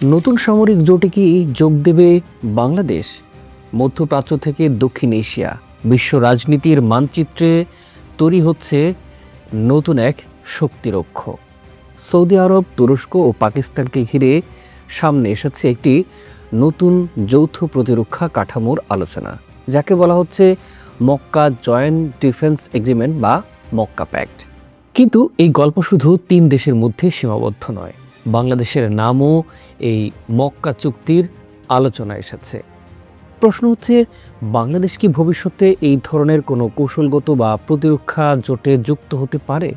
নতুন সামরিক জোটে কি যোগ দেবে বাংলাদেশ? মধ্যপ্রাচ্য থেকে দক্ষিণ এশিয়া বিশ্ব রাজনীতির মানচিত্রে তৈরি হচ্ছে নতুন এক শক্তিরক্ষ। সৌদি আরব, তুরস্ক ও পাকিস্তানকে ঘিরে সামনে এসেছে একটি নতুন যৌথ প্রতিরক্ষা কাঠামোর আলোচনা, যাকে বলা হচ্ছে মক্কা জয়েন্ট ডিফেন্স এগ্রিমেন্ট বা মক্কা প্যাক্ট। কিন্তু এই গল্প শুধু 3 দেশের মধ্যে সীমাবদ্ধ নয়। বাংলাদেশের নামও এই মক্কা চুক্তির আলোচনায় এসেছে। প্রশ্ন হচ্ছে, বাংলাদেশ কি ভবিষ্যতে এই ধরনের কোনো কৌশলগত বা প্রতিরক্ষা জোটে যুক্ত হতে পারে?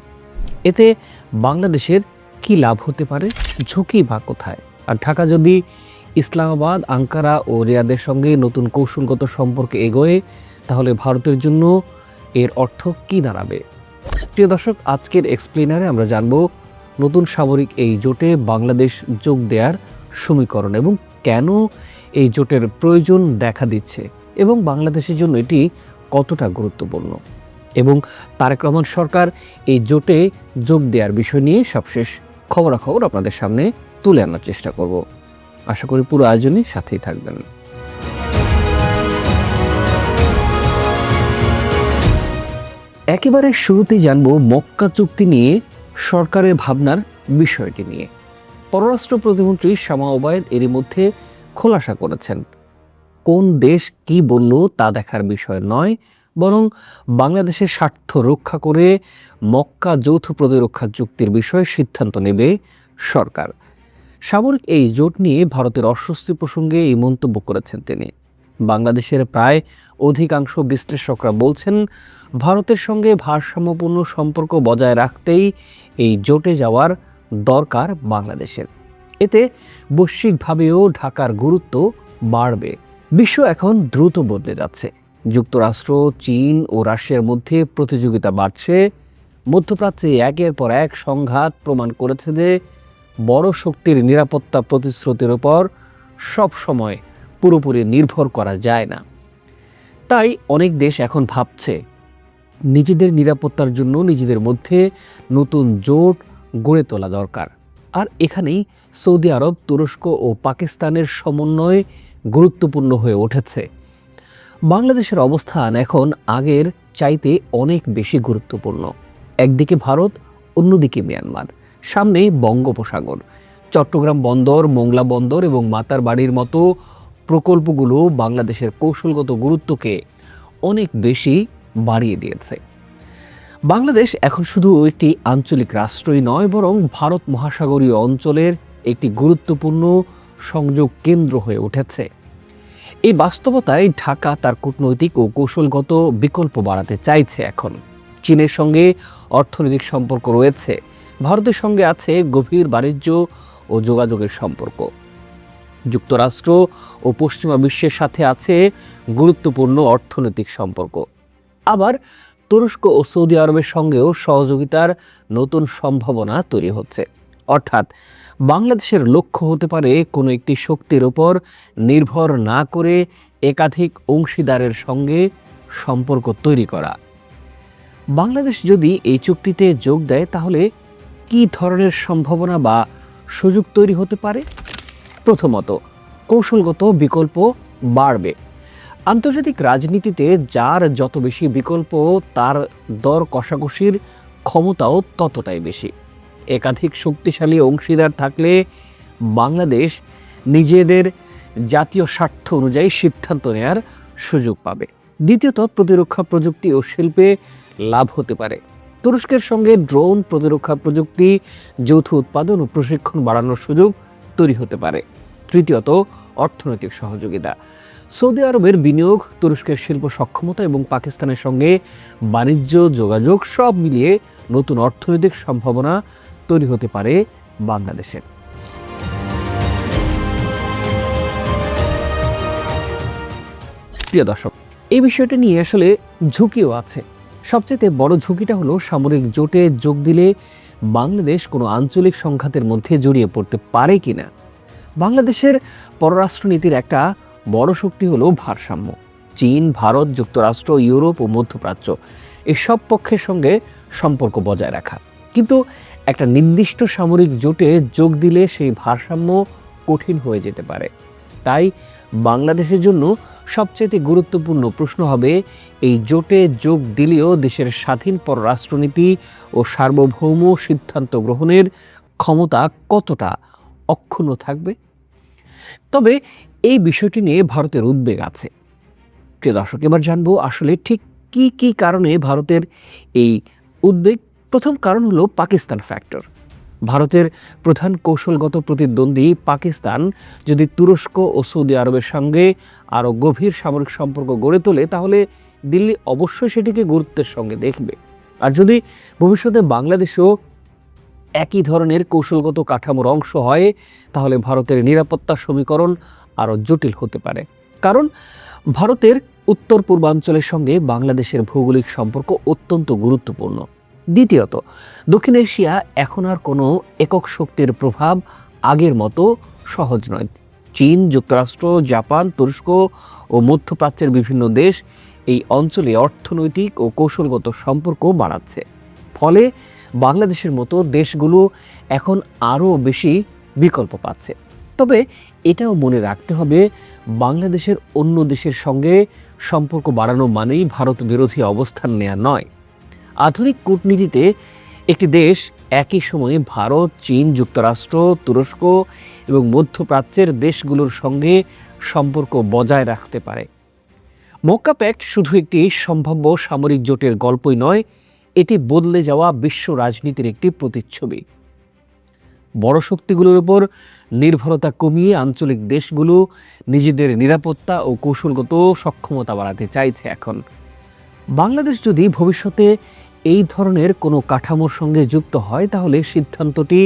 এতে বাংলাদেশের কি লাভ হতে পারে, ঝুঁকি বা কোথায়? আর ঢাকা যদি ইসলামাবাদ, আঙ্কারা ও রিয়াদের সঙ্গে নতুন কৌশলগত সম্পর্কে এগোয়, তাহলে ভারতের জন্য এর অর্থ কি দাঁড়াবে? প্রিয় দর্শক, আজকের এক্সপ্লেনারে আমরা জানব নতুন সামরিক এই জোটে বাংলাদেশ যোগ দেওয়ার সমীকরণ এবং কেন এই জোটের প্রয়োজন দেখা দিচ্ছে এবং বাংলাদেশের জন্য এটি কতটা গুরুত্বপূর্ণ। এবং তারেক রহমান সরকার এই জোটে যোগ দেওয়ার বিষয় নিয়ে সবশেষ খবরাখবর আপনাদের সামনে তুলে আনার চেষ্টা করব। আশা করি পুরো আয়োজনই সাথেই থাকবেন। একেবারে শুরুতেই জানব মক্কা চুক্তি নিয়ে সরকারের ভাবনার বিষয়টি নিয়ে। পররাষ্ট্র প্রতিমন্ত্রী শামা ওবায়েদ এরই মধ্যে খোলাসা করেছেন, কোন দেশ কি বলল তা দেখার বিষয় নয়, বরং বাংলাদেশের স্বার্থ রক্ষা করে মক্কা যৌথ প্রতিরক্ষা চুক্তির বিষয়ে সিদ্ধান্ত নেবে সরকার। সামরিক এই জোট নিয়ে ভারতের অস্বস্তি প্রসঙ্গে এই মন্তব্য করেছেন তিনি। বাংলাদেশের প্রায় অধিকাংশ বিশ্লেষকরা বলছেন, ভারতের সঙ্গে ভারসাম্যপূর্ণ সম্পর্ক বজায় রাখতেই এই জোটে যাওয়ার দরকার বাংলাদেশের। এতে বৈশ্বিকভাবেও ঢাকার গুরুত্ব বাড়বে। বিশ্ব এখন দ্রুত বদলে যাচ্ছে। যুক্তরাষ্ট্র, চীন ও রাশিয়ার মধ্যে প্রতিযোগিতা বাড়ছে। মধ্যপ্রাচ্যে একের পর এক সংঘাত প্রমাণ করেছে যে বড় শক্তির নিরাপত্তা প্রতিশ্রুতির উপর সবসময় পুরোপুরি নির্ভর করা যায় না। তাই অনেক দেশ এখন ভাবছে নিজেদের নিরাপত্তার জন্য নিজেদের মধ্যে নতুন জোট গড়ে তোলা দরকার। আর এখানেই সৌদি আরব, তুরস্ক ও পাকিস্তানের সমন্বয় গুরুত্বপূর্ণ হয়ে উঠেছে। বাংলাদেশের অবস্থান এখন আগের চাইতে অনেক বেশি গুরুত্বপূর্ণ। একদিকে ভারত, অন্যদিকে মিয়ানমার, সামনে বঙ্গোপসাগর। চট্টগ্রাম বন্দর, মোংলা বন্দর এবং মাতারবাড়ির মতো প্রকল্পগুলো বাংলাদেশের কৌশলগত গুরুত্বকে অনেক বেশি বাড়িয়ে দিয়েছে। বাংলাদেশ এখন শুধু একটি আঞ্চলিক রাষ্ট্রই নয়, বরং ভারত মহাসাগরীয় অঞ্চলের একটি গুরুত্বপূর্ণ সংযোগ কেন্দ্র হয়ে উঠেছে। এই বাস্তবতায় ঢাকা তার কূটনৈতিক ও কৌশলগত বিকল্প বাড়াতে চাইছে। এখন চীনের সঙ্গে অর্থনৈতিক সম্পর্ক রয়েছে, ভারতের সঙ্গে আছে গভীর বাণিজ্য ও যোগাযোগের সম্পর্ক। যুক্তরাষ্ট্র ও পশ্চিমা বিশ্বের সাথে আছে গুরুত্বপূর্ণ অর্থনৈতিক সম্পর্ক। আবার তুরস্ক ও সৌদি আরবের সঙ্গেও সহযোগিতার নতুন সম্ভাবনা তৈরি হচ্ছে। অর্থাৎ বাংলাদেশের লক্ষ্য হতে পারে কোনো একটি শক্তির ওপর নির্ভর না করে একাধিক অংশীদারের সঙ্গে সম্পর্ক তৈরি করা। বাংলাদেশ যদি এই চুক্তিতে যোগ দেয়, তাহলে কী ধরনের সম্ভাবনা বা সুযোগ তৈরি হতে পারে? প্রথমত, কৌশলগত বিকল্প বাড়বে। আন্তর্জাতিক রাজনীতিতে যার যত বেশি বিকল্প, তার দর কষাকষির ক্ষমতাও ততটাই বেশি। একাধিক শক্তিশালী অংশীদার থাকলে বাংলাদেশ নিজেদের জাতীয় স্বার্থ অনুযায়ী সিদ্ধান্ত নেওয়ার সুযোগ পাবে। দ্বিতীয়ত, প্রতিরক্ষা প্রযুক্তি ও শিল্পে লাভ হতে পারে। তুরস্কের সঙ্গে ড্রোন, প্রতিরক্ষা প্রযুক্তি, যৌথ উৎপাদন ও প্রশিক্ষণ বাড়ানোর সুযোগ তৈরি হতে পারে। তৃতীয়ত, অর্থনৈতিক সহযোগিতা। সৌদি আরবের বিনিয়োগ, তুরস্কের শিল্প সক্ষমতা এবং পাকিস্তানের সঙ্গে বাণিজ্য, যোগাযোগ সব মিলিয়ে নতুন অর্থনৈতিক সম্ভাবনা তৈরি হতে পারে বাংলাদেশের। প্রিয় দর্শক, এই বিষয়টা নিয়ে আসলে ঝুঁকিও আছে। সবচেয়ে বড় ঝুঁকিটা হলো সামরিক জোটে যোগ দিলে বাংলাদেশ কোনো আঞ্চলিক সংঘাতের মধ্যে জড়িয়ে পড়তে পারে কিনা। বাংলাদেশের পররাষ্ট্রনীতির একটা বড় শক্তি হলো ভারসাম্য। চীন, ভারত, যুক্তরাষ্ট্র, ইউরোপ ও মধ্যপ্রাচ্য এই সব পক্ষের সঙ্গে সম্পর্ক বজায় রাখা। কিন্তু একটা নির্দিষ্ট সামরিক জোটে যোগ দিলে সেই ভারসাম্য কঠিন হয়ে যেতে পারে। তাই বাংলাদেশের জন্য সবচেয়ে গুরুত্বপূর্ণ প্রশ্ন হবে, এই জোটে যোগ দিলেও দেশের স্বাধীন পররাষ্ট্রনীতি ও সার্বভৌম সিদ্ধান্ত গ্রহণের ক্ষমতা কতটা অক্ষুণ্ণ থাকবে। তবে এই বিষয়টি নিয়ে ভারতের উদ্বেগ আছে। প্রিয় দর্শক, এবার জানবো আসলে ঠিক কি কি কারণে ভারতের এই উদ্বেগ। প্রথম কারণ হলো পাকিস্তান ফ্যাক্টর। ভারতের প্রধান কৌশলগত প্রতিদ্বন্দ্বী পাকিস্তান যদি তুরস্ক ও সৌদি আরবের সঙ্গে আরও গভীর সামরিক সম্পর্ক গড়ে তোলে, তাহলে দিল্লি অবশ্যই সেটিকে গুরুত্বের সঙ্গে দেখবে। আর যদি ভবিষ্যতে বাংলাদেশও একই ধরনের কৌশলগত কাঠামোর অংশ হয়, তাহলে ভারতের নিরাপত্তা সমীকরণ আরও জটিল হতে পারে। কারণ ভারতের উত্তর পূর্বাঞ্চলের সঙ্গে বাংলাদেশের ভৌগোলিক সম্পর্ক অত্যন্ত গুরুত্বপূর্ণ। দ্বিতীয়ত, দক্ষিণ এশিয়া এখন আর কোনো একক শক্তির প্রভাব আগের মতো সহজ নয়। চীন, যুক্তরাষ্ট্র, জাপান, তুরস্ক ও মধ্যপ্রাচ্যের বিভিন্ন দেশ এই অঞ্চলে অর্থনৈতিক ও কৌশলগত সম্পর্ক বাড়াচ্ছে। ফলে বাংলাদেশের মতো দেশগুলো এখন আরও বেশি বিকল্প পাচ্ছে। তবে এটাও মনে রাখতে হবে, বাংলাদেশের অন্য দেশের সঙ্গে সম্পর্ক বাড়ানো মানেই ভারত বিরোধী অবস্থান নেওয়া নয়। আধুনিক কূটনীতিতে একটি দেশ একই সময়ে ভারত, চীন, যুক্তরাষ্ট্র, তুরস্ক এবং মধ্যপ্রাচ্যের দেশগুলোর সঙ্গে সম্পর্ক বজায় রাখতে পারে। মক্কা প্যাক্ট শুধু একটি সম্ভাব্য সামরিক জোটের গল্পই নয়, এটি বদলে যাওয়া বিশ্ব রাজনীতির একটি প্রতিচ্ছবি। বড় শক্তিগুলোর উপর নির্ভরতা কমিয়ে আঞ্চলিক দেশগুলো নিজেদের নিরাপত্তা ও কৌশলগত সক্ষমতা বাড়াতে চাইছে এখন। বাংলাদেশ যদি ভবিষ্যতে এই ধরনের কোনো কাঠামোর সঙ্গে যুক্ত হয়, তাহলে সিদ্ধান্তটি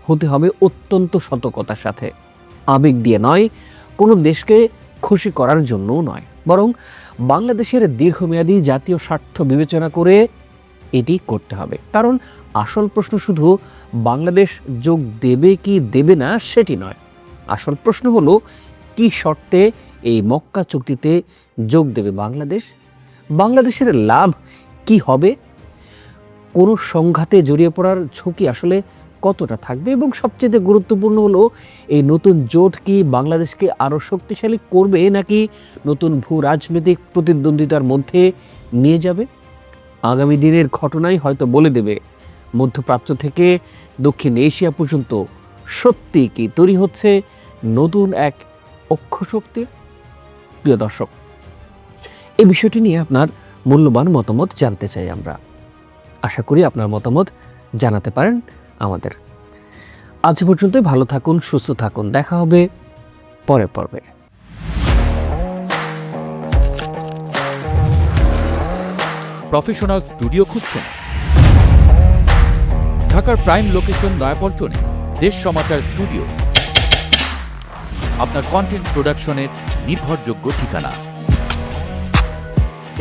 হতে হবে অত্যন্ত সতর্কতার সাথে। আবেগ দিয়ে নয়, কোনো দেশকে খুশি করার জন্যও নয়, বরং বাংলাদেশের দীর্ঘমেয়াদী জাতীয় স্বার্থ বিবেচনা করে এটি করতে হবে। কারণ আসল প্রশ্ন শুধু বাংলাদেশ যোগ দেবে কি দেবে না সেটি নয়। আসল প্রশ্ন হলো, কি শর্তে এই মক্কা চুক্তিতে যোগ দেবে বাংলাদেশ? বাংলাদেশের লাভ কি হবে? কোনো সংঘাতে জড়িয়ে পড়ার ঝুঁকি আসলে কতটা থাকবে? এবং সবচেয়ে গুরুত্বপূর্ণ হলো, এই নতুন জোট কি বাংলাদেশকে আরও শক্তিশালী করবে, নাকি নতুন ভূ রাজনৈতিক প্রতিদ্বন্দ্বিতার মধ্যে নিয়ে যাবে? আগামী দিনের ঘটনাই হয়তো বলে দেবে, মধ্যপ্রাচ্য থেকে দক্ষিণ এশিয়া পর্যন্ত সত্যি কি তৈরি হচ্ছে নতুন এক অক্ষশক্তির। প্রিয় দর্শক, এই বিষয়টি নিয়ে আপনার মূল্যবান মতামত জানতে চাই আমরা। আশা করি আপনার মতামত জানাতে পারেন আমাদের। আজ পর্যন্ত ভালো থাকুন, সুস্থ থাকুন। দেখা হবে পরের পর্বে। প্রফেশনাল স্টুডিও খুঁজছেন? ঢাকার প্রাইম লোকেশন নয়াপল্টনে দেশ সমাচার স্টুডিও আপনার কন্টেন্ট প্রোডাকশনের নির্ভরযোগ্য ঠিকানা।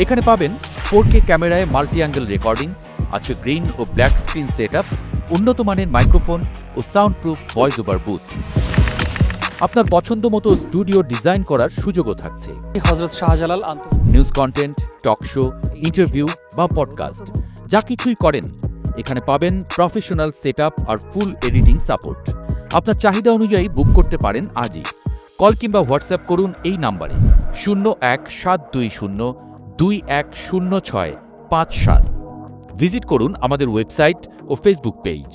এখানে পাবেন 4K ক্যামেরায় মাল্টি অ্যাঙ্গেল রেকর্ডিং, আছে গ্রিন ও ব্ল্যাক স্ক্রিন সেটআপ, উন্নত মানের মাইক্রোফোন ও sound proof voice over booth. আপনার পছন্দ মতো স্টুডিও ডিজাইন করার সুযোগও থাকছে। Hazrat Shahjalal news content, talk show, interview বা পডকাস্ট যা কিছুই করেন, এখানে পাবেন প্রফেশনাল সেটআপ আর ফুল এডিটিং সাপোর্ট। আপনার চাহিদা অনুযায়ী বুক করতে পারেন আজই। কল কিংবা হোয়াটসঅ্যাপ করুন এই নাম্বারে 017202106557। ভিজিট করুন আমাদের ওয়েবসাইট ও ফেসবুক পেজ।